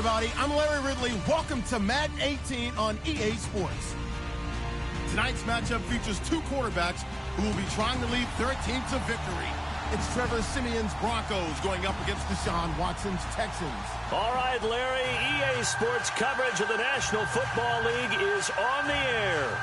everybody. I'm Larry Ridley. Welcome to Madden 18 on EA Sports. Tonight's matchup features two quarterbacks who will be trying to lead their team to victory. It's Trevor Siemian's Broncos going up against Deshaun Watson's Texans. All right, Larry, EA Sports coverage of the National Football League is on the air.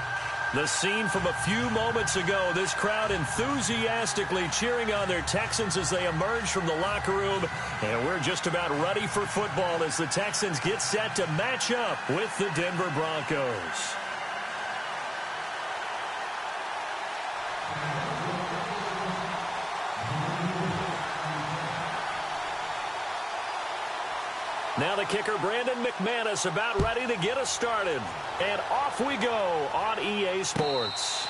The scene from a few moments ago, this crowd enthusiastically cheering on their Texans as they emerge from the locker room. And we're just about ready for football as the Texans get set to match up with the Denver Broncos. Now the kicker, Brandon McManus, about ready to get us started. And off we go on EA Sports.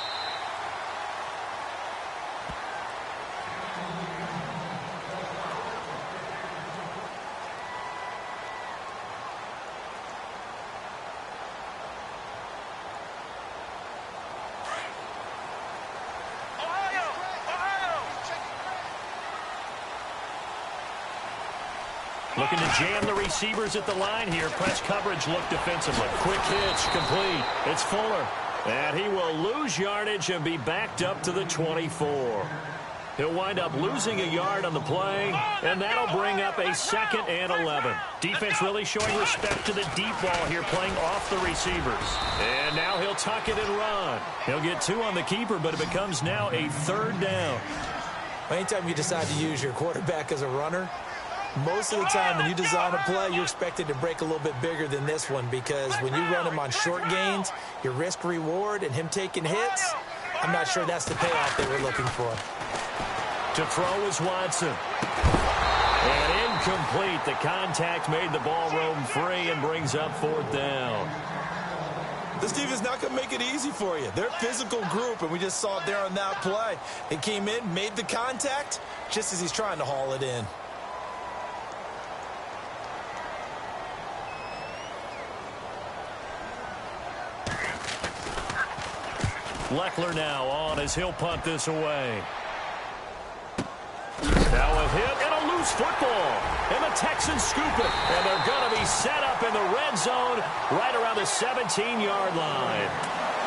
Looking to jam the receivers at the line here. Press coverage look defensively. Quick hitch, complete. It's Fuller. And he will lose yardage and be backed up to the 24. He'll wind up losing a yard on the play, and that'll bring up a 2nd and 11. Defense really showing respect to the deep ball here, playing off the receivers. And now he'll tuck it and run. He'll get 2 on the keeper, but it becomes now a 3rd down. Anytime you decide to use your quarterback as a runner, most of the time when you design a play, you're expected to break a little bit bigger than this one, because when you run him on short gains, your risk-reward and him taking hits, I'm not sure that's the payoff they were looking for. To throw is Watson. And incomplete. The contact made the ball roam free and brings up 4th down. This team is not going to make it easy for you. They're a physical group, and we just saw it there on that play. They came in, made the contact, just as he's trying to haul it in. Leckler now on as he'll punt this away. Now a hit and a loose football. And the Texans scoop it. And they're going to be set up in the red zone right around the 17-yard line.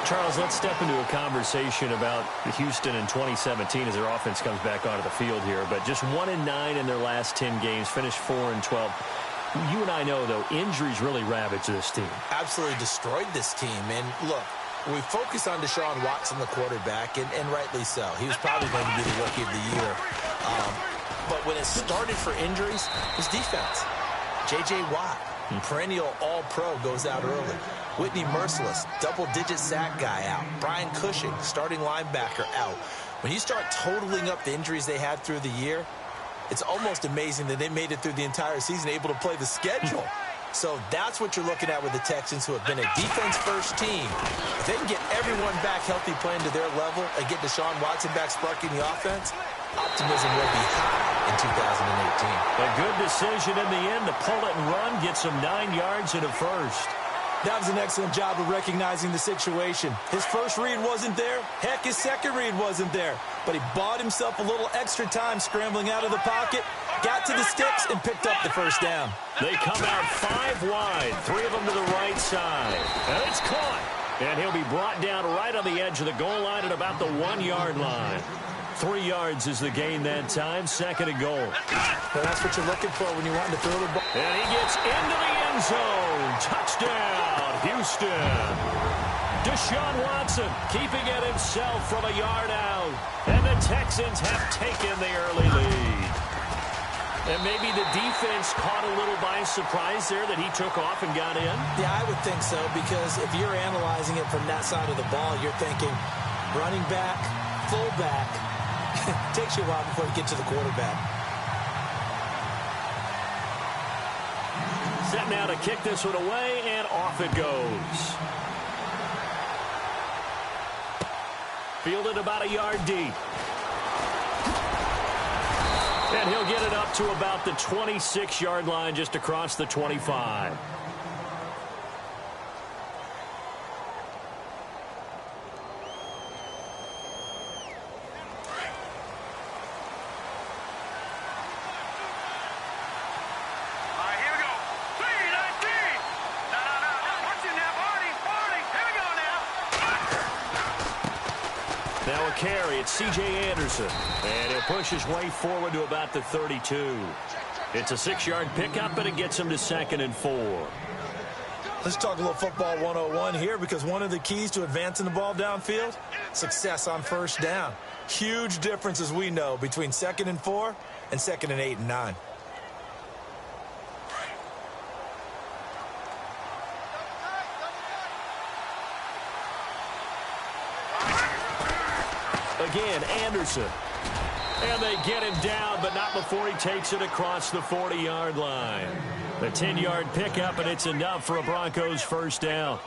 Charles, let's step into a conversation about Houston in 2017 as their offense comes back onto the field here. But just 1-9 in their last 10 games, finished 4-12. You and I know, though, injuries really ravaged this team. Absolutely destroyed this team. And look, we focus on Deshaun Watson, the quarterback, and rightly so. He was probably going to be the rookie of the year. But when it started for injuries, his defense. J.J. Watt, perennial all-pro, goes out early. Whitney Merciless, double-digit sack guy out. Brian Cushing, starting linebacker, out. When you start totaling up the injuries they had through the year, it's almost amazing that they made it through the entire season able to play the schedule. So that's what you're looking at with the Texans, who have been a defense-first team. If they can get everyone back healthy, playing to their level, and get Deshaun Watson back sparking the offense, optimism will be high in 2018. A good decision in the end to pull it and run, get some 9 yards and a first. That was an excellent job of recognizing the situation. His first read wasn't there. Heck, his second read wasn't there. But he bought himself a little extra time scrambling out of the pocket, got to the sticks, and picked up the first down. They come out 5 wide, 3 of them to the right side. And it's caught. And he'll be brought down right on the edge of the goal line at about the 1-yard line. 3 yards is the gain that time, 2nd and goal. Well, that's what you're looking for when you want to throw the ball. And he gets into the end zone. Touchdown, Houston. Deshaun Watson keeping it himself from a yard out. And the Texans have taken the early lead. And maybe the defense caught a little by surprise there that he took off and got in? Yeah, I would think so, because if you're analyzing it from that side of the ball, you're thinking running back, fullback. Takes you a while before you get to the quarterback. Set now to kick this one away, and off it goes. Fielded about a yard deep. And he'll get it up to about the 26-yard line, just across the 25. Now a carry. It's C.J. Anderson. And he'll push his way forward to about the 32. It's a 6-yard pickup, and it gets him to 2nd and 4. Let's talk a little football 101 here, because one of the keys to advancing the ball downfield, success on first down. Huge difference, as we know, between 2nd and 4 and 2nd and 8 and 9. Again, Anderson. And they get him down, but not before he takes it across the 40-yard line. The 10-yard pickup, and it's enough for a Broncos first down.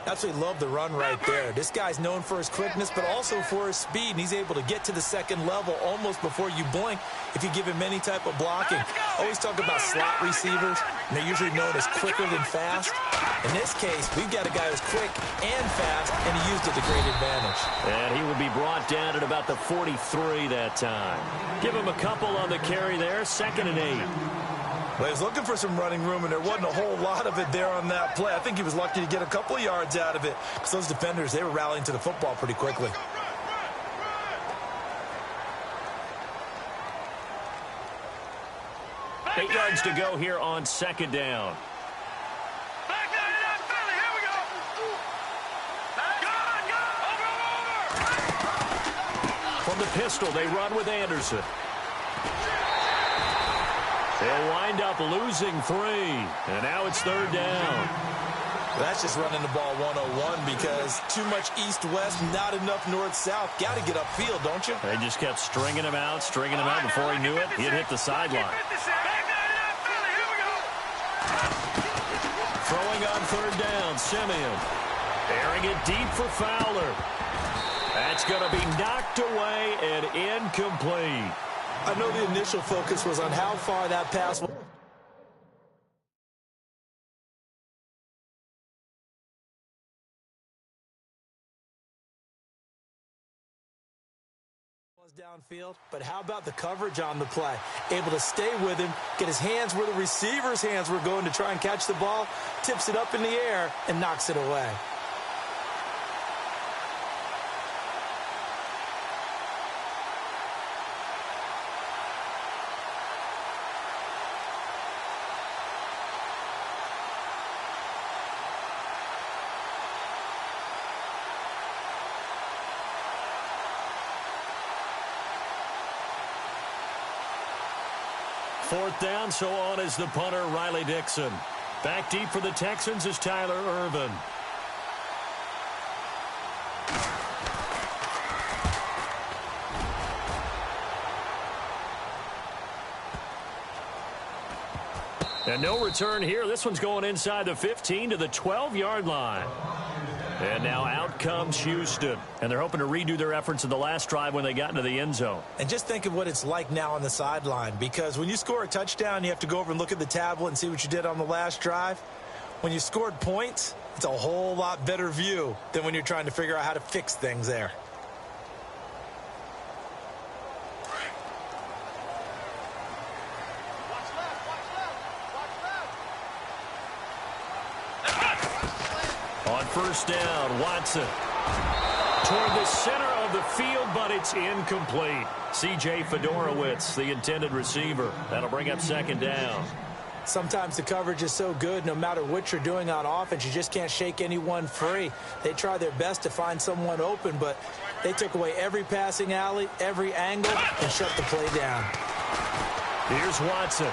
Absolutely love the run right there. This guy's known for his quickness, but also for his speed, and he's able to get to the second level almost before you blink if you give him any type of blocking. Always talk about slot receivers, and they're usually known as quicker than fast. In this case, we've got a guy who's quick and fast, and he used it to great advantage. And he will be brought down at about the 43 that time. Give him a couple on the carry there, 2nd and 8. Well, he was looking for some running room, and there wasn't a whole lot of it there on that play. I think he was lucky to get a couple of yards out of it, because those defenders, they were rallying to the football pretty quickly. Eight yards to go here on 2nd down. From the pistol, they run with Anderson. They'll wind up losing 3, and now it's 3rd down. That's just running the ball 101, because too much east-west, not enough north-south. Got to get upfield, don't you? They just kept stringing him out. Before he knew it, he had hit the sideline. Throwing on 3rd down, Simeon. Airing it deep for Fowler. That's going to be knocked away and incomplete. I know the initial focus was on how far that pass was downfield, but how about the coverage on the play? Able to stay with him, get his hands where the receiver's hands were going to try and catch the ball, tips it up in the air, and knocks it away. Fourth down, so on is the punter, Riley Dixon. Back deep for the Texans is Tyler Ervin. And no return here. This one's going inside the 15 to the 12-yard line. And now out comes Houston. And they're hoping to redo their efforts in the last drive when they got into the end zone. And just think of what it's like now on the sideline, because when you score a touchdown, you have to go over and look at the tablet and see what you did on the last drive. When you scored points, it's a whole lot better view than when you're trying to figure out how to fix things there. On first down, Watson toward the center of the field, but it's incomplete. C.J. Fedorowicz, the intended receiver. That'll bring up 2nd down. Sometimes the coverage is so good, no matter what you're doing on offense, you just can't shake anyone free. They try their best to find someone open, but they took away every passing alley, every angle, and shut the play down. Here's Watson.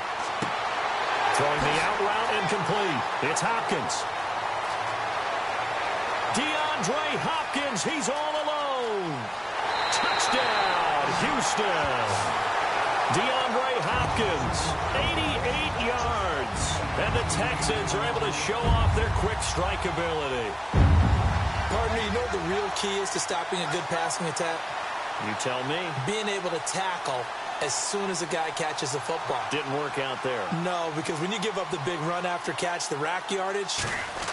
Throwing the out route incomplete. It's Hopkins. DeAndre Hopkins, he's all alone. Touchdown, Houston. DeAndre Hopkins, 88 yards. And the Texans are able to show off their quick strike ability. Partner, you know what the real key is to stopping a good passing attack? You tell me. Being able to tackle as soon as a guy catches the football. Didn't work out there. No, because when you give up the big run after catch, the rack yardage,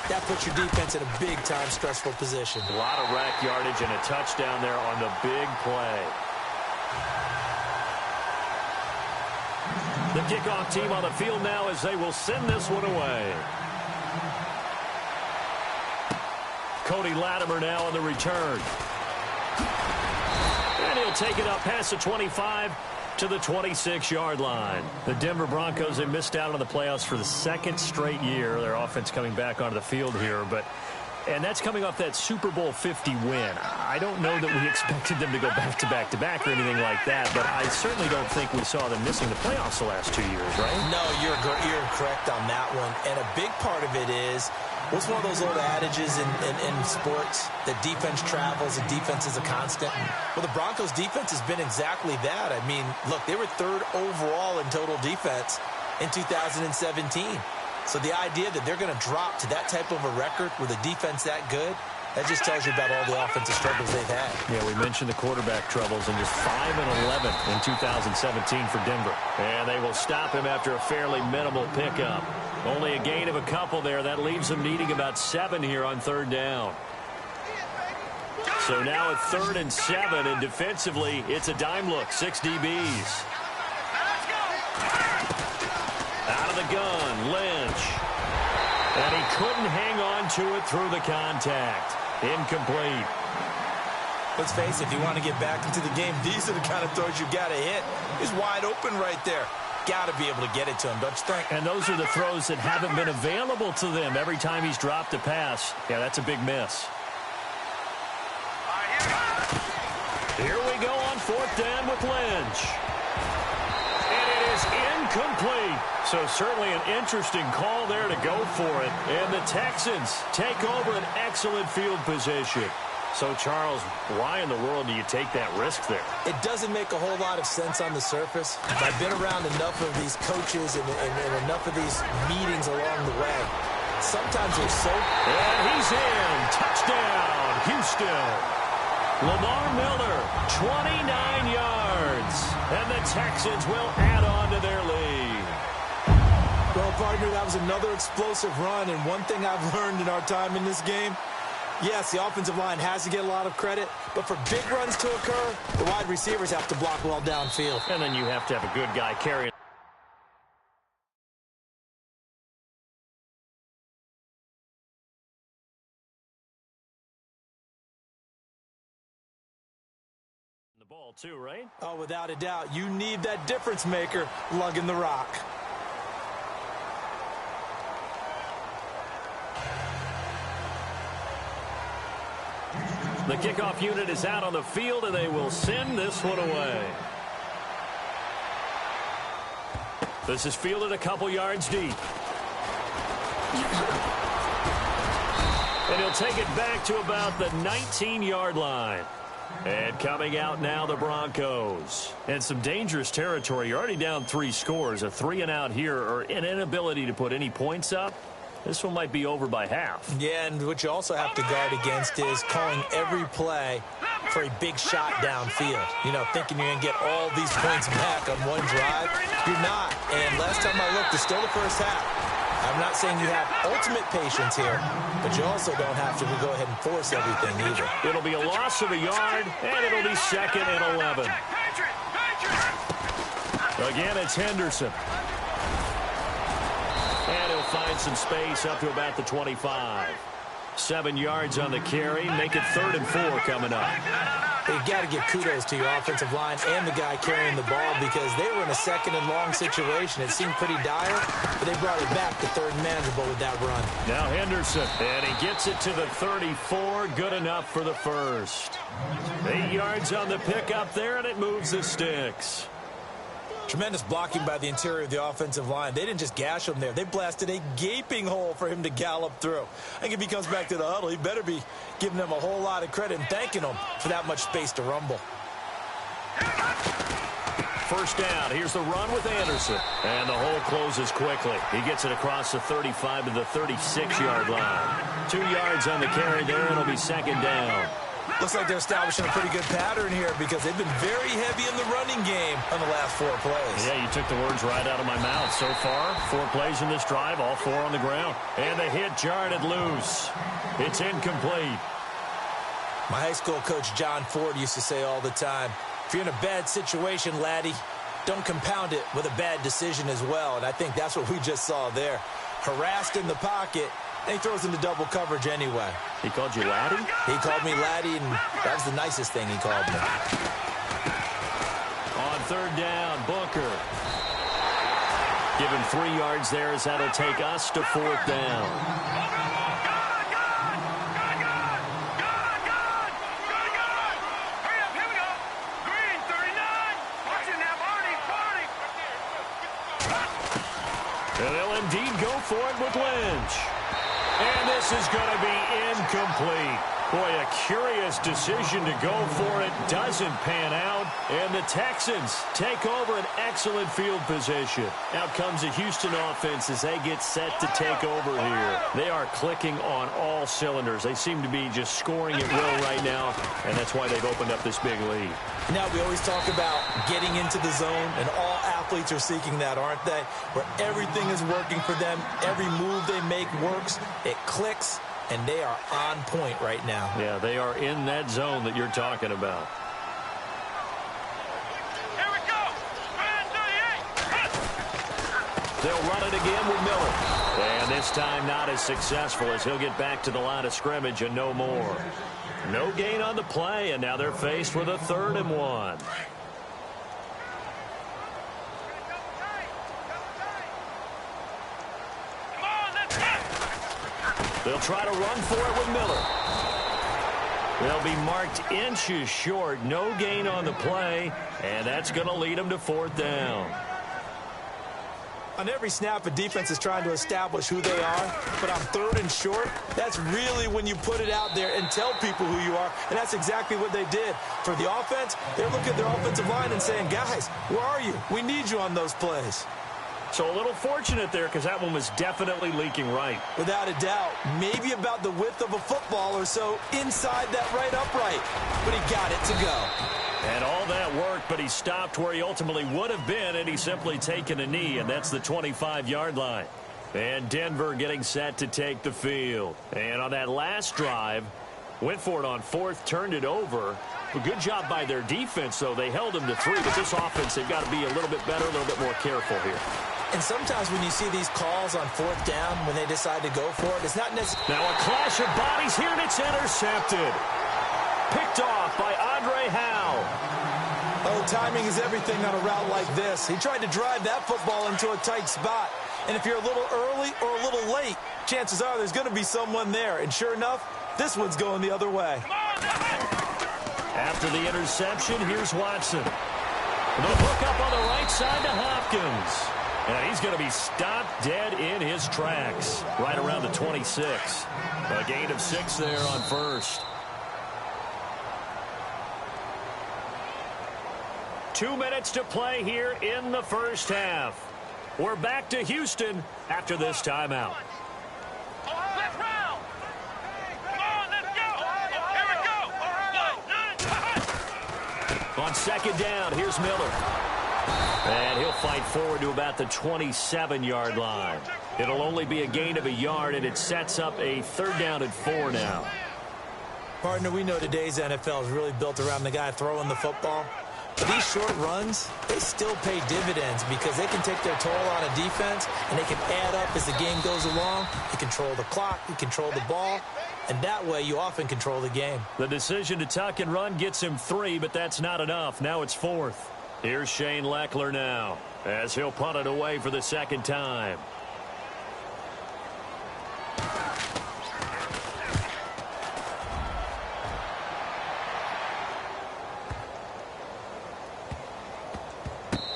that puts your defense in a big-time stressful position. A lot of rack yardage and a touchdown there on the big play. The kickoff team on the field now as they will send this one away. Cody Latimer now on the return. And he'll take it up past the 25 to the 26-yard line. The Denver Broncos, they missed out on the playoffs for the second straight year. Their offense coming back onto the field here, and that's coming off that Super Bowl 50 win. I don't know that we expected them to go back-to-back-to-back or anything like that, but I certainly don't think we saw them missing the playoffs the last 2 years, right? No, you're correct on that one. And a big part of it is, what's one of those old adages in sports? That defense travels and defense is a constant. Well, the Broncos' defense has been exactly that. I mean, look, they were 3rd overall in total defense in 2017. So the idea that they're going to drop to that type of a record with a defense that good, that just tells you about all the offensive struggles they've had. Yeah, we mentioned the quarterback troubles, and just 5-11 in 2017 for Denver. And they will stop him after a fairly minimal pickup. Only a gain of a couple there. That leaves them needing about 7 here on 3rd down. So now at 3rd and 7, and defensively, it's a dime look. 6 DBs. Out of the gun, Lynch. And he couldn't hang on to it through the contact. Incomplete. Let's face it, if you want to get back into the game, these are the kind of throws you got to hit. He's wide open right there. Got to be able to get it to him, don't you think? And those are the throws that haven't been available to them every time he's dropped a pass. Yeah, that's a big miss. Here we go on 4th down with Lynch. And it is incomplete. So certainly an interesting call there to go for it. And the Texans take over an excellent field position. So, Charles, why in the world do you take that risk there? It doesn't make a whole lot of sense on the surface. I've been around enough of these coaches and enough of these meetings along the way. Sometimes they're so... And he's in. Touchdown, Houston. Lamar Miller, 29 yards. And the Texans will add on to their lead. Well, partner, that was another explosive run. And one thing I've learned in our time in this game, yes, the offensive line has to get a lot of credit, but for big runs to occur, the wide receivers have to block well downfield. And then you have to have a good guy carrying. The ball too, right? Oh, without a doubt. You need that difference maker lugging the rock. The kickoff unit is out on the field, and they will send this one away. This is fielded a couple yards deep. And he'll take it back to about the 19-yard line. And coming out now, the Broncos. And some dangerous territory. You're already down 3 scores. A 3-and-out here, or an inability to put any points up. This one might be over by half. Yeah, and what you also have to guard against is calling every play for a big shot downfield. You know, thinking you're going to get all these points back on one drive. You're not. And last time I looked, it's still the first half. I'm not saying you have ultimate patience here, but you also don't have to go ahead and force everything either. It'll be a loss of a yard, and it'll be 2nd and 11. Again, it's Henderson. And he'll find some space up to about the 25. 7 yards on the carry. Make it 3rd and 4 coming up. You've got to give kudos to your offensive line and the guy carrying the ball because they were in a 2nd and long situation. It seemed pretty dire, but they brought it back to 3rd and manageable with that run. Now Henderson, and he gets it to the 34. Good enough for the first. 8 yards on the pickup there, and it moves the sticks. Tremendous blocking by the interior of the offensive line. They didn't just gash him there. They blasted a gaping hole for him to gallop through. I think if he comes back to the huddle, he better be giving them a whole lot of credit and thanking them for that much space to rumble. First down. Here's the run with Anderson. And the hole closes quickly. He gets it across the 35 to the 36-yard line. 2 yards on the carry there, and it'll be 2nd down. Looks like they're establishing a pretty good pattern here because they've been very heavy in the running game on the last 4 plays. Yeah, you took the words right out of my mouth. So far, 4 plays in this drive, all 4 on the ground. And the hit jarred it loose. It's incomplete. My high school coach, John Ford, used to say all the time, if you're in a bad situation, laddie, don't compound it with a bad decision as well. And I think that's what we just saw there. Harassed in the pocket, And he throws into double coverage anyway. He called you laddie? He called me laddie, and that was the nicest thing he called me. On third down, Booker. Give him 3 yards there as that'll take us to fourth down. And they'll indeed go for it with Lynch. And this is going to be incomplete. Boy, a curious decision to go for it. Doesn't pan out. And the Texans take over an excellent field position. Out comes the Houston offense as they get set to take over here. They are clicking on all cylinders. They seem to be just scoring at will right now, and that's why they've opened up this big lead. Now, we always talk about getting into the zone, and all athletes are seeking that, aren't they? Where everything is working for them. Every move they make works. It clicks. And they are on point right now. Yeah, they are in that zone that you're talking about. Here we go. They'll run it again with Miller. And this time not as successful as he'll get back to the line of scrimmage and no more. No gain on the play, and now they're faced with a 3rd and 1. They'll try to run for it with Miller. They'll be marked inches short. No gain on the play, and that's going to lead them to 4th down. On every snap, a defense is trying to establish who they are, but on 3rd and short, that's really when you put it out there and tell people who you are, and that's exactly what they did. For the offense, they're looking at their offensive line and saying, guys, where are you? We need you on those plays. So a little fortunate there because that one was definitely leaking right. Without a doubt, maybe about the width of a football or so inside that right upright, but he got it to go. And all that worked, but he stopped where he ultimately would have been, and he's simply taken a knee, and that's the 25-yard line. And Denver getting set to take the field. And on that last drive, went for it on 4th, turned it over. A good job by their defense, though. They held them to 3, but this offense, they've got to be a little bit better, a little bit more careful here. And sometimes when you see these calls on 4th down, when they decide to go for it, it's not necessarily... Now a clash of bodies here, and it's intercepted. Picked off by Andre Howe. Oh, timing is everything on a route like this. He tried to drive that football into a tight spot. And if you're a little early or a little late, chances are there's going to be someone there. And sure enough, this one's going the other way. After the interception, here's Watson. The hook up on the right side to Hopkins. And he's going to be stopped dead in his tracks. Right around the 26. A gain of 6 there on 1st. 2 minutes to play here in the first half. We're back to Houston after this timeout. Let's round. Come on, let's go. Here we go. On 2nd down, here's Miller. And he'll fight forward to about the 27-yard line. It'll only be a gain of a yard, and it sets up a 3rd down and 4 now. Partner, we know today's NFL is really built around the guy throwing the football. But these short runs, they still pay dividends because they can take their toll on a defense, and they can add up as the game goes along. You control the clock, you control the ball, and that way you often control the game. The decision to tuck and run gets him 3, but that's not enough. Now it's 4th. Here's Shane Leckler now as he'll punt it away for the 2nd time.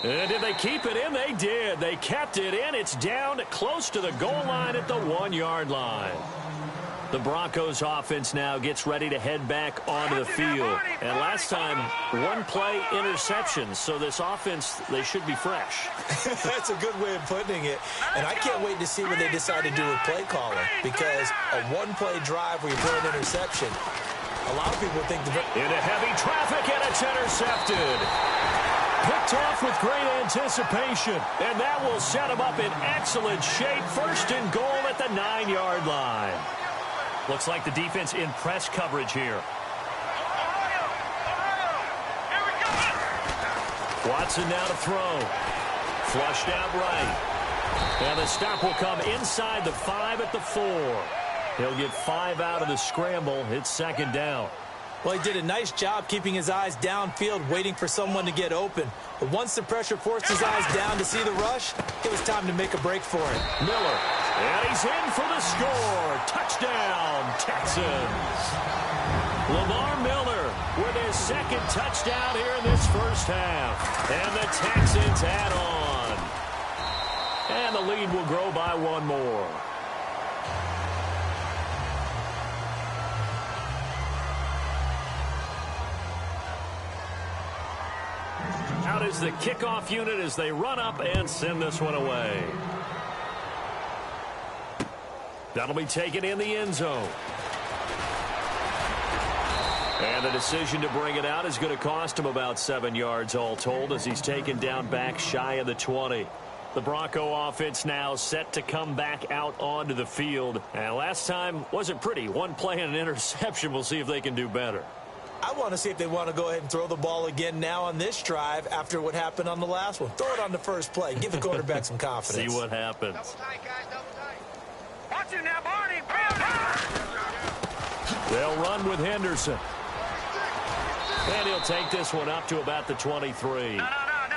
And did they keep it in? They did. They kept it in. It's down close to the goal line at the 1-yard line. The Broncos offense now gets ready to head back onto the field. And last time, 1-play interception. So this offense, they should be fresh. That's a good way of putting it. And I can't wait to see what they decide to do with play calling. Because a 1-play drive where you throw an interception, a lot of people think... Into heavy traffic, and it's intercepted. Picked off with great anticipation. And that will set him up in excellent shape. 1st and goal at the 9-yard line. Looks like the defense in press coverage here. Watson now to throw. Flushed out right. And the stop will come inside the 5 at the 4. He'll get 5 out of the scramble. It's second down. Well, he did a nice job keeping his eyes downfield, waiting for someone to get open. But once the pressure forced his eyes down to see the rush, it was time to make a break for it. Miller, and he's in for the score. Touchdown, Texans. Lamar Miller with his second touchdown here in this first half. And the Texans add on. And the lead will grow by one more. Out is the kickoff unit as they run up and send this one away. That'll be taken in the end zone. And the decision to bring it out is going to cost him about 7 yards all told as he's taken down back shy of the 20. The Bronco offense now set to come back out onto the field. And last time wasn't pretty. One play and an interception. We'll see if they can do better. I want to see if they want to go ahead and throw the ball again now on this drive after what happened on the last one. Throw it on the first play. Give the quarterback some confidence. See what happens. Double tight, guys, double tight. Watch it now, Barney. They'll run with Henderson. And he'll take this one up to about the 23.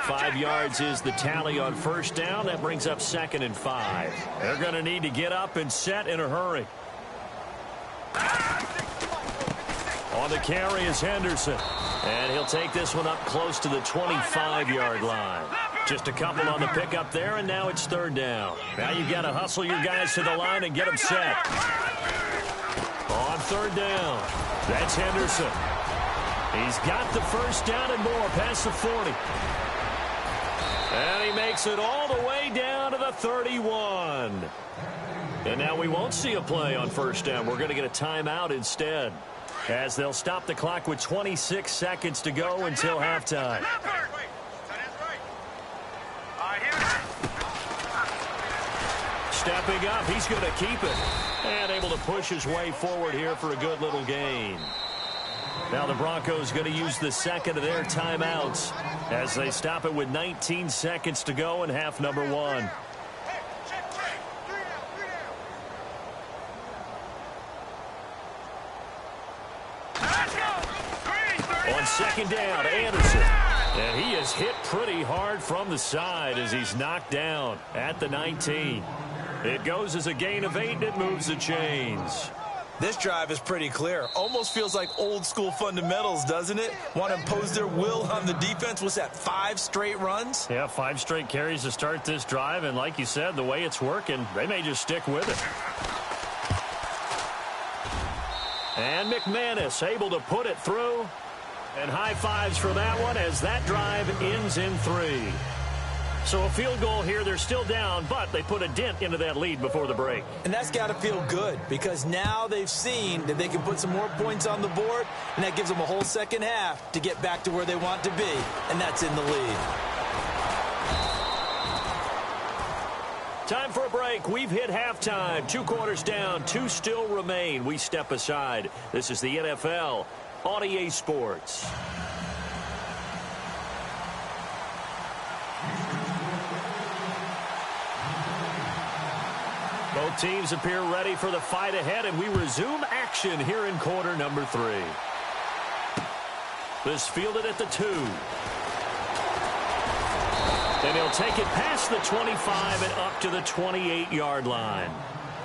5 yards is the tally on first down. That brings up 2nd and 5. They're going to need to get up and set in a hurry. On the carry is Henderson. And he'll take this one up close to the 25-yard line. Just a couple on the pickup there, and now it's 3rd down. Now you've got to hustle your guys to the line and get them set. On 3rd down, that's Henderson. He's got the first down and more past the 40. And he makes it all the way down to the 31. And now we won't see a play on first down. We're going to get a timeout instead, as they'll stop the clock with 26 seconds to go until halftime. Stepping up, he's going to keep it. And able to push his way forward here for a good little gain. Now the Broncos going to use the second of their timeouts as they stop it with 19 seconds to go in half number 1. On 2nd down, Anderson. And he is hit pretty hard from the side as he's knocked down at the 19. It goes as a gain of 8, and it moves the chains. This drive is pretty clear. Almost feels like old school fundamentals, doesn't it? Want to impose their will on the defense. What's that, 5 straight runs? Yeah, 5 straight carries to start this drive. And like you said, the way it's working, they may just stick with it. And McManus able to put it through. And high fives for that one as that drive ends in 3. So a field goal here. They're still down, but they put a dent into that lead before the break. And that's got to feel good because now they've seen that they can put some more points on the board, and that gives them a whole second half to get back to where they want to be, and that's in the lead. Time for a break. We've hit halftime. 2 quarters down, 2 still remain. We step aside. This is the NFL on EA Sports. Both teams appear ready for the fight ahead, and we resume action here in quarter number 3. This fielded at the 2. And he'll take it past the 25 and up to the 28-yard line.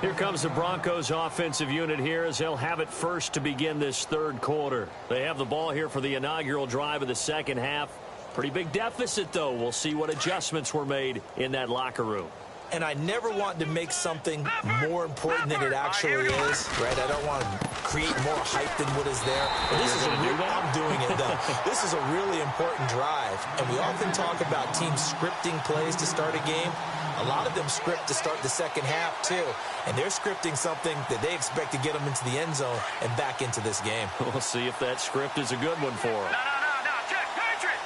Here comes the Broncos offensive unit here as they'll have it first to begin this 3rd quarter. They have the ball here for the inaugural drive of the second half. Pretty big deficit, though. We'll see what adjustments were made in that locker room. And I never want to make something more important than it actually is, right? I don't want to create more hype than what is there. But this is I'm doing it, though. This is a really important drive. And we often talk about teams scripting plays to start a game. A lot of them script to start the second half, too. And they're scripting something that they expect to get them into the end zone and back into this game. We'll see if that script is a good one for them. Check, Patriot.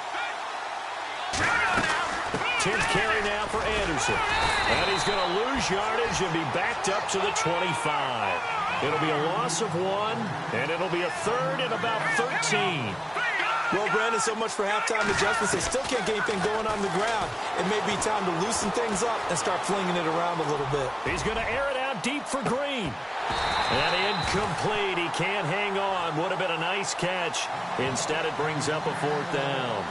10th carry now for Anderson. And he's going to lose yardage and be backed up to the 25. It'll be a loss of 1, and it'll be a 3rd and about 13. Well, Brandon, so much for halftime adjustments. They still can't get anything going on the ground. It may be time to loosen things up and start flinging it around a little bit. He's going to air it out deep for Green. And incomplete. He can't hang on. Would have been a nice catch. Instead, it brings up a 4th down.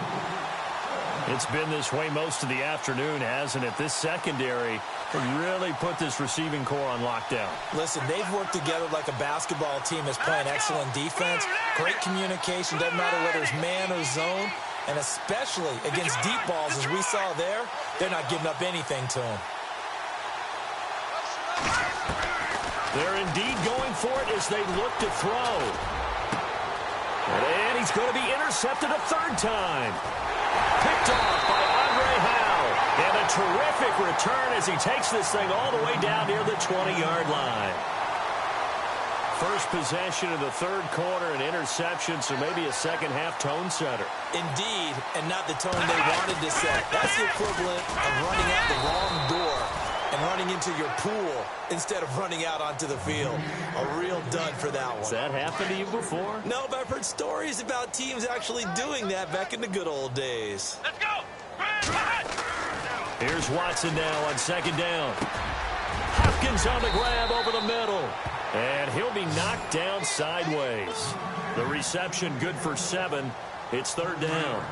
It's been this way most of the afternoon, hasn't it? This secondary really put this receiving core on lockdown. Listen, they've worked together like a basketball team that's playing excellent defense. Great communication. Doesn't matter whether it's man or zone. And especially against deep balls, as we saw there, they're not giving up anything to them. They're indeed going for it as they look to throw. And he's going to be intercepted a 3rd time. Picked off by Andre Howe. And a terrific return as he takes this thing all the way down near the 20-yard line. First possession of the 3rd quarter, an interception, so maybe a second-half tone setter. Indeed, and not the tone they wanted to set. That's the equivalent of running out the wrong door and running into your pool instead of running out onto the field. A real dud for that one. Has that happened to you before? No, but I've heard stories about teams actually doing that back in the good old days. Let's go. Here's Watson now on 2nd down. Hopkins on the grab over the middle. And he'll be knocked down sideways. The reception good for 7. It's 3rd down.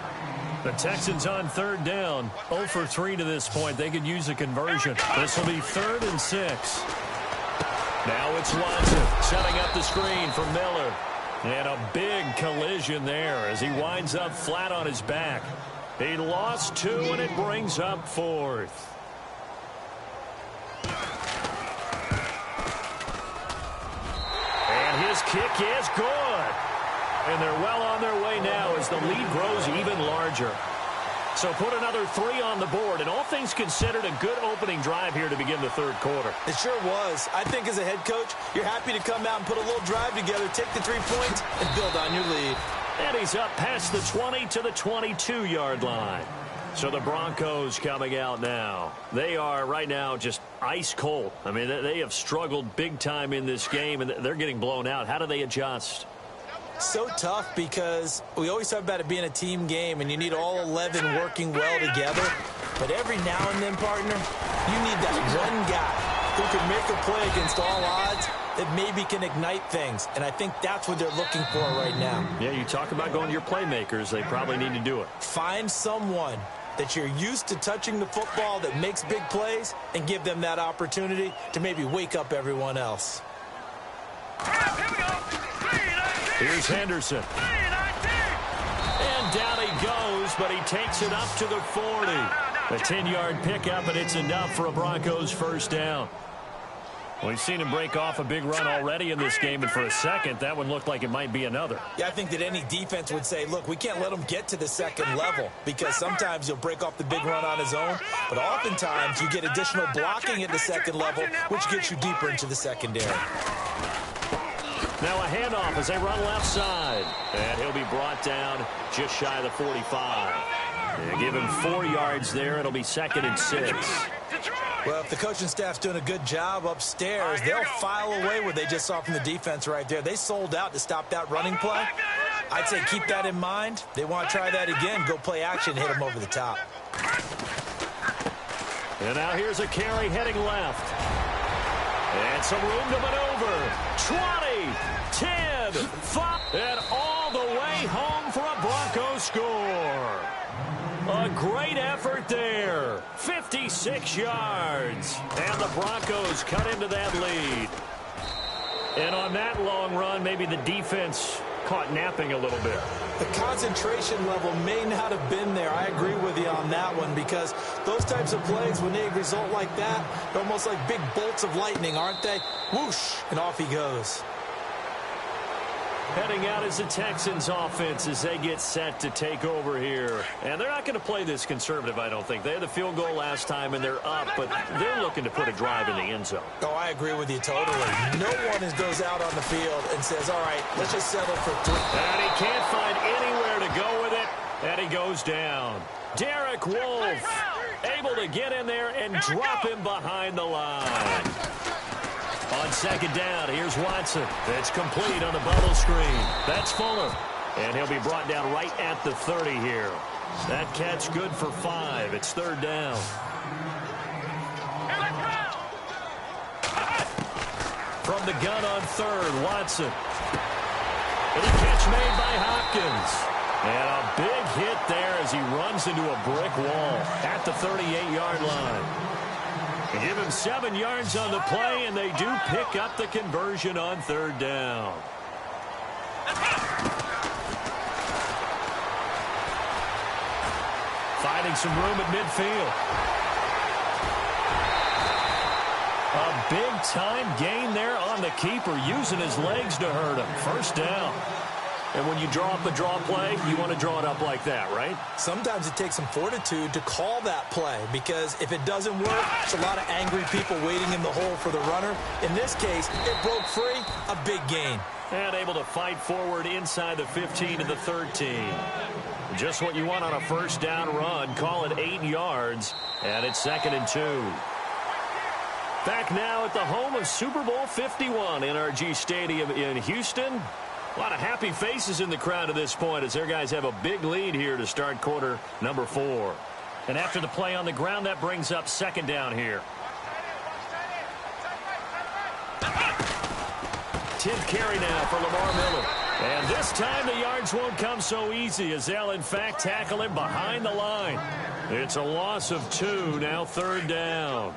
The Texans on 3rd down. 0 for 3 to this point. They could use a conversion. This will be 3rd and 6. Now it's Watson setting up the screen for Miller. And a big collision there as he winds up flat on his back. He lost 2, and it brings up 4th. And his kick is good. And they're well on their way now as the lead grows even larger. So put another 3 on the board, and all things considered, a good opening drive here to begin the 3rd quarter. It sure was. I think as a head coach, you're happy to come out and put a little drive together, take the 3 points, and build on your lead. And he's up past the 20 to the 22-yard line. So the Broncos coming out now. They are right now just ice cold. I mean, they have struggled big time in this game, and they're getting blown out. How do they adjust? So tough because we always talk about it being a team game, and you need all 11 working well together. But every now and then, partner, you need that one guy who can make a play against all odds that maybe can ignite things. And I think that's what they're looking for right now. Yeah, you talk about going to your playmakers. They probably need to do it. Find someone that you're used to touching the football that makes big plays and give them that opportunity to maybe wake up everyone else. Here we go. Here's Henderson. And down he goes, but he takes it up to the 40. A 10-yard pickup, and it's enough for a Broncos 1st down. We've seen him break off a big run already in this game, and for a second, that one looked like it might be another. Yeah, I think that any defense would say, look, we can't let him get to the 2nd level because sometimes he'll break off the big run on his own, but oftentimes you get additional blocking at the 2nd level, which gets you deeper into the secondary. Now a handoff as they run left side. And he'll be brought down just shy of the 45. They give him 4 yards there. It'll be 2nd and 6. Well, if the coaching staff's doing a good job upstairs, they'll file away what they just saw from the defense right there. They sold out to stop that running play. I'd say keep that in mind. They want to try that again. Go play action, hit them over the top. And now here's a carry heading left. And some room to maneuver. 20, 10, 5, and all the way home for a Broncos score. A great effort there. 56 yards. And the Broncos cut into that lead. And on that long run, maybe the defense caught napping a little bit. The concentration level may not have been there. I agree with you on that one because those types of plays, when they result like that, they're almost like big bolts of lightning, aren't they? Whoosh, and off he goes. Heading out is the Texans offense as they get set to take over here. And they're not going to play this conservative, I don't think. They had the field goal last time, and they're up, but they're looking to put a drive in the end zone. Oh, I agree with you totally. No one goes out on the field and says, all right, let's just settle for 3. And he can't find anywhere to go with it, and he goes down. Derek Wolfe able to get in there and drop him behind the line. On 2nd down, here's Watson. It's complete on the bubble screen. That's Fuller. And he'll be brought down right at the 30 here. That catch good for 5. It's third down. From the gun on third, Watson. And a catch made by Hopkins. And a big hit there as he runs into a brick wall at the 38-yard line. They give him 7 yards on the play, and they do pick up the conversion on third down. Finding some room at midfield. A big-time gain there on the keeper, using his legs to hurt him. First down. And when you draw up a draw play, you want to draw it up like that, right? Sometimes it takes some fortitude to call that play, because if it doesn't work, it's a lot of angry people waiting in the hole for the runner. In this case, it broke free, a big gain. And able to fight forward inside the 15 to the 13. Just what you want on a first down run. Call it 8 yards, and it's 2nd and 2. Back now at the home of Super Bowl 51, NRG Stadium in Houston. A lot of happy faces in the crowd at this point as their guys have a big lead here to start quarter number 4. And after the play on the ground, that brings up 2nd down here. 10th carry now for Lamar Miller. And this time the yards won't come so easy as they'll in fact tackle him behind the line. It's a loss of 2, now 3rd down.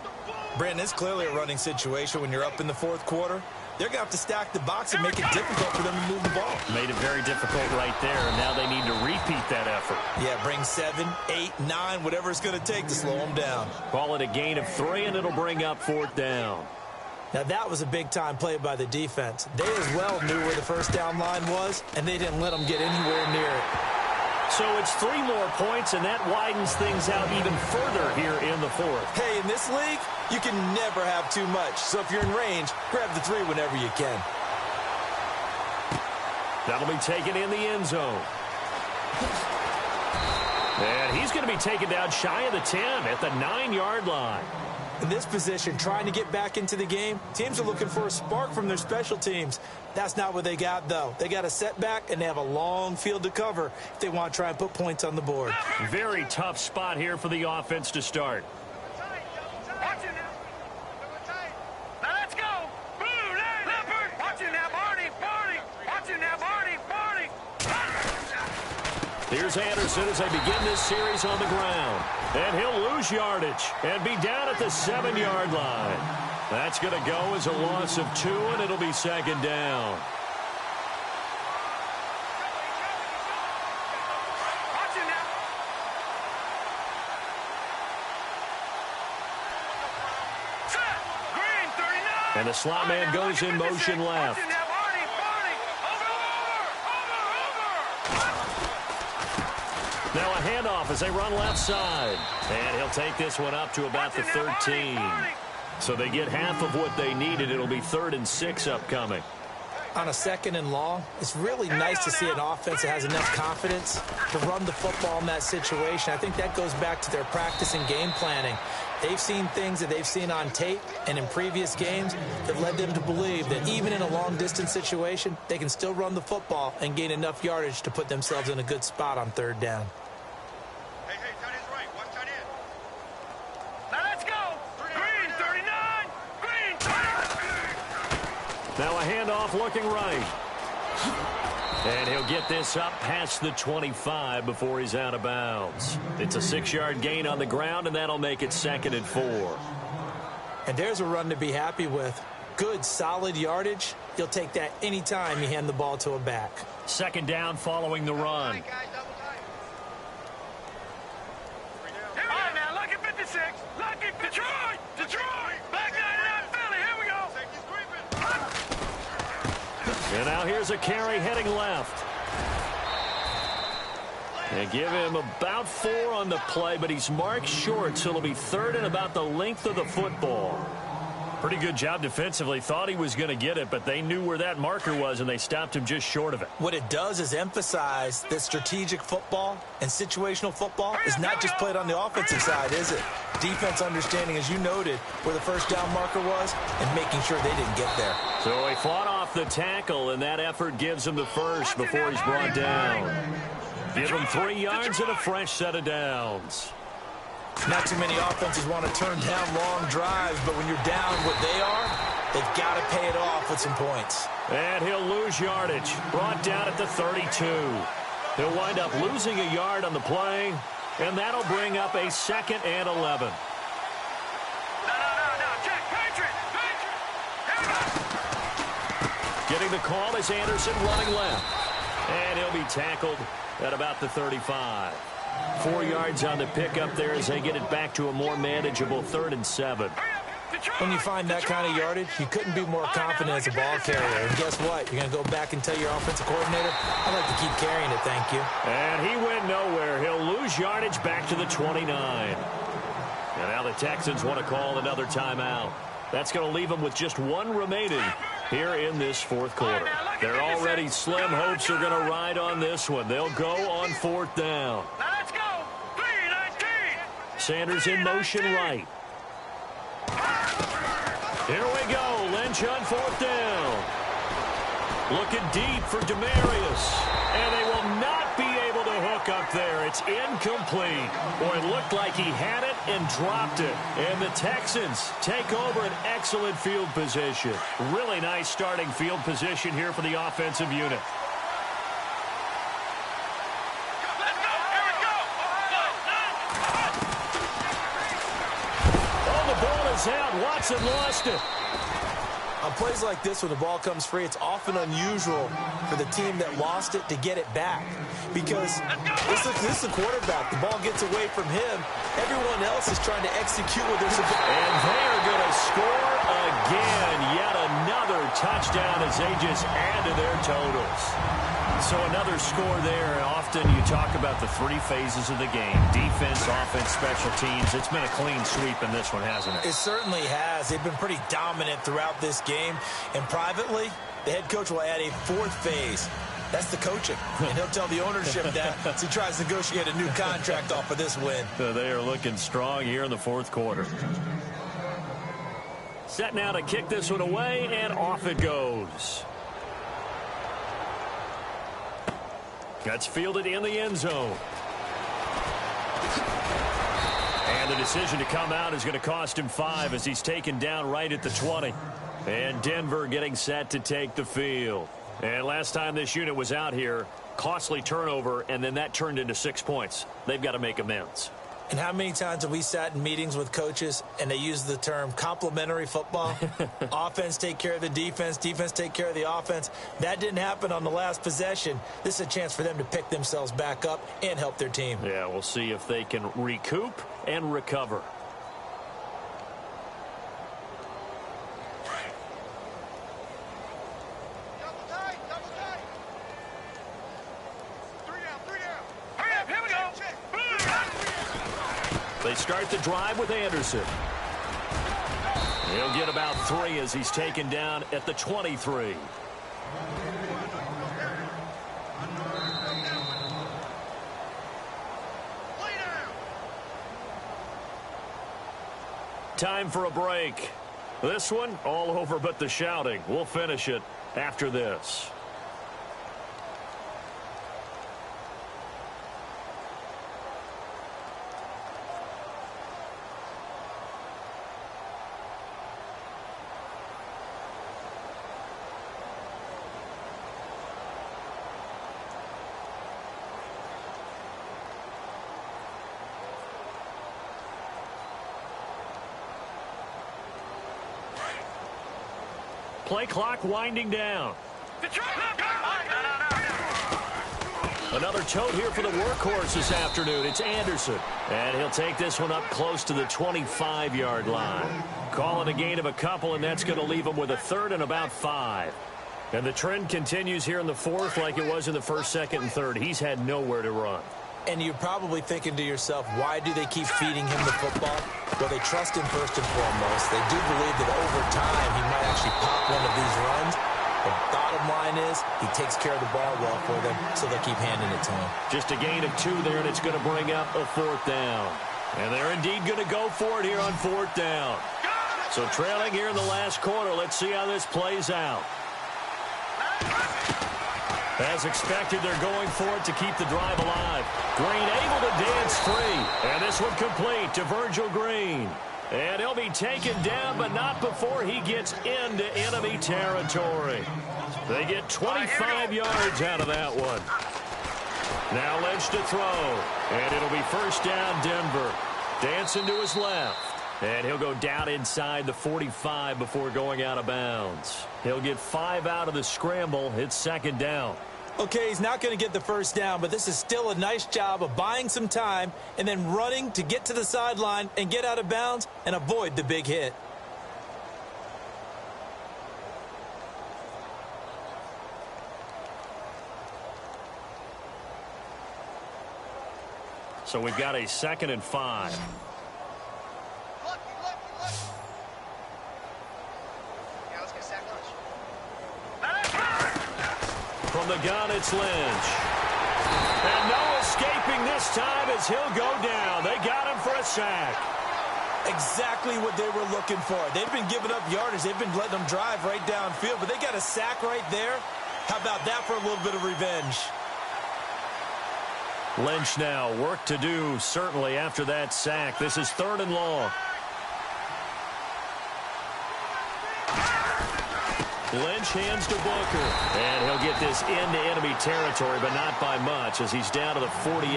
Brandon, it's clearly a running situation when you're up in the 4th quarter. They're going to have to stack the box and make it difficult for them to move the ball. Made it very difficult right there, and now they need to repeat that effort. Yeah, bring 7, 8, 9, whatever it's going to take to slow them down. Call it a gain of 3, and it'll bring up 4th down. Now, that was a big-time play by the defense. They as well knew where the first down line was, and they didn't let them get anywhere near it. So it's 3 more points, and that widens things out even further here in the 4th. Hey, in this league, you can never have too much. So if you're in range, grab the 3 whenever you can. That'll be taken in the end zone. And he's going to be taken down shy of the 10 at the 9-yard line. In this position, trying to get back into the game, teams are looking for a spark from their special teams. That's not what they got, though. They got a setback, and they have a long field to cover if they want to try and put points on the board. Very tough spot here for the offense to start. Watch it now. Now let's go. Blue, leopard. Watch it now, Barney. Watch it now, Barney. Here's Anderson as they begin this series on the ground. And he'll lose yardage and be down at the 7-yard line. That's going to go as a loss of 2, and it'll be 2nd down. Watch it now. Set. Green, 39. And the slot man goes in motion left. Watch it now, Barney. Now a handoff as they run left side. And he'll take this one up to about the 13. So they get half of what they needed. It'll be 3rd and 6 upcoming. On a 2nd and long, it's really nice to see an offense that has enough confidence to run the football in that situation. I think that goes back to their practice and game planning. They've seen things that they've seen on tape and in previous games that led them to believe that even in a long-distance situation, they can still run the football and gain enough yardage to put themselves in a good spot on 3rd down. Hey, tight end's right. Watch tight end. Now let's go. Green, 39. Green, 39. Now a handoff looking right. And he'll get this up past the 25 before he's out of bounds. It's a 6-yard gain on the ground, and that'll make it 2nd and 4. And there's a run to be happy with. Good, solid yardage. You'll take that any time you hand the ball to a back. 2nd down following the run. All right, now, lucky 56. Lucky Detroit. Back 99 Philly. Here we go. And now here's a carry heading left. And give him about 4 on the play, but he's marked short, so it'll be 3rd and about the length of the football. Pretty good job defensively. Thought he was going to get it, but they knew where that marker was, and they stopped him just short of it. What it does is emphasize that strategic football and situational football is not just played on the offensive side, is it? Defense understanding, as you noted, where the first down marker was and making sure they didn't get there. So he fought off the tackle, and that effort gives him the first before he's brought down. Give him 3 yards and a fresh set of downs. Not too many offenses want to turn down long drives, but when you're down what they are, they've got to pay it off with some points. And he'll lose yardage. Brought down at the 32. He'll wind up losing a yard on the play, and that'll bring up a 2nd and 11. Getting the call is Anderson running left. And he'll be tackled at about the 35. 4 yards on the pickup there as they get it back to a more manageable 3rd and 7. When you find that kind of yardage, you couldn't be more confident as a ball carrier. And guess what? You're going to go back and tell your offensive coordinator, I'd like to keep carrying it, thank you. And he went nowhere. He'll lose yardage back to the 29. And now the Texans want to call another timeout. That's going to leave them with just 1 remaining here in this 4th quarter. They're already slim hopes are going to ride on this one. They'll go on 4th down. Now let's go. 3-19. Sanders in motion right. Here we go. Lynch on 4th down. Looking deep for Demarius. And they will not be able to hook up there. It's incomplete. Boy, it looked like he had it and dropped it. And the Texans take over an excellent field position. Really nice starting field position here for the offensive unit. Let's go. Here we go. Oh, the ball is out. Watson lost it. On plays like this, when the ball comes free, it's often unusual for the team that lost it to get it back. Because this is a quarterback. The ball gets away from him. Everyone else is trying to execute what they're supposed to. And they're going to score again. Yet another touchdown as they just add to their totals. So another score there. Often you talk about the 3 phases of the game. Defense, offense, special teams. It's been a clean sweep in this one, hasn't it? It certainly has. They've been pretty dominant throughout this game. And privately, the head coach will add a 4th phase. That's the coaching. And he'll tell the ownership that as he tries to negotiate a new contract off of this win. So they are looking strong here in the 4th quarter. Set now to kick this one away, and off it goes. That's fielded in the end zone. And the decision to come out is going to cost him 5 as he's taken down right at the 20. And Denver getting set to take the field. And last time this unit was out here, costly turnover, and then that turned into 6 points. They've got to make amends. And how many times have we sat in meetings with coaches and they use the term complementary football? Offense take care of the defense, defense take care of the offense. That didn't happen on the last possession. This is a chance for them to pick themselves back up and help their team. Yeah, we'll see if they can recoup and recover. They start the drive with Anderson. He'll get about 3 as he's taken down at the 23. Time for a break. This one all over but the shouting. We'll finish it after this. Play clock winding down. Another tote here for the workhorse this afternoon. It's Anderson. And he'll take this one up close to the 25-yard line. Calling a gain of a couple, and that's going to leave him with a 3rd and about 5. And the trend continues here in the 4th like it was in the 1st, 2nd, and 3rd. He's had nowhere to run. And you're probably thinking to yourself, why do they keep feeding him the football? Well, they trust him first and foremost. They do believe that over time he might actually pop one of these runs. The bottom line is he takes care of the ball well for them, so they'll keep handing it to him. Just a gain of 2 there, and it's going to bring up a 4th down. And they're indeed going to go for it here on 4th down. So trailing here in the last quarter, let's see how this plays out. As expected, they're going for it to keep the drive alive. Green able to dance free. And this one complete to Virgil Green. And he'll be taken down, but not before he gets into enemy territory. They get 25 yards out of that one. Now Lynch to throw. And it'll be first down, Denver. Dancing to his left. And he'll go down inside the 45 before going out of bounds. He'll get 5 out of the scramble. It's second down. Okay, he's not going to get the first down, but this is still a nice job of buying some time and then running to get to the sideline and get out of bounds and avoid the big hit. So we've got a 2nd and 5. From the gun, it's Lynch. And no escaping this time as he'll go down. They got him for a sack. Exactly what they were looking for. They've been giving up yardage. They've been letting them drive right downfield, but they got a sack right there. How about that for a little bit of revenge? Lynch now, work to do, certainly, after that sack. This is 3rd and long. Lynch hands to Booker. And he'll get this into enemy territory, but not by much as he's down to the 48.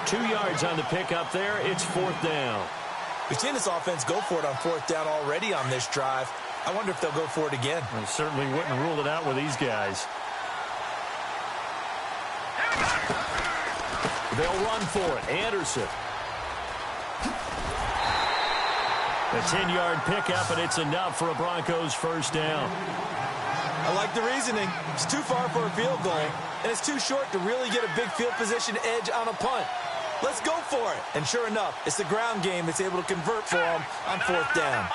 2 yards on the pickup there. It's 4th down. We've seen this offense go for it on 4th down already on this drive. I wonder if they'll go for it again. I certainly wouldn't rule it out with these guys. They'll run for it. Anderson. A 10-yard pickup, and it's enough for a Broncos first down. I like the reasoning. It's too far for a field goal, and it's too short to really get a big field position edge on a punt. Let's go for it. And sure enough, it's the ground game that's able to convert for them on 4th down.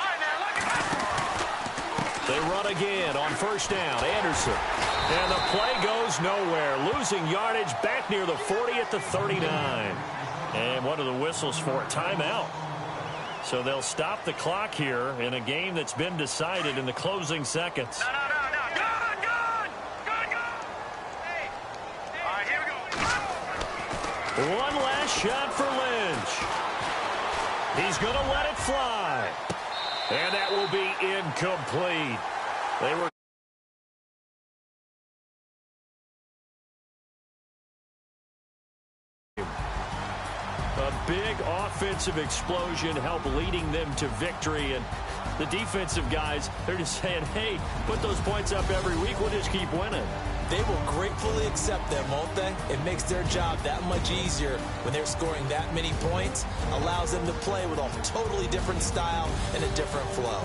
They run again on first down. Anderson. And the play goes nowhere. Losing yardage back near the 40 at the 39. And what are the whistles for? Timeout. So they'll stop the clock here in a game that's been decided in the closing seconds. No. Good. Hey. All right, here we go. One last shot for Lynch. He's going to let it fly. And that will be incomplete. They were a big offensive explosion helped leading them to victory. And the defensive guys, they're just saying, hey, put those points up every week. We'll just keep winning. They will gratefully accept them, won't they? It makes their job that much easier when they're scoring that many points. Allows them to play with a totally different style and a different flow.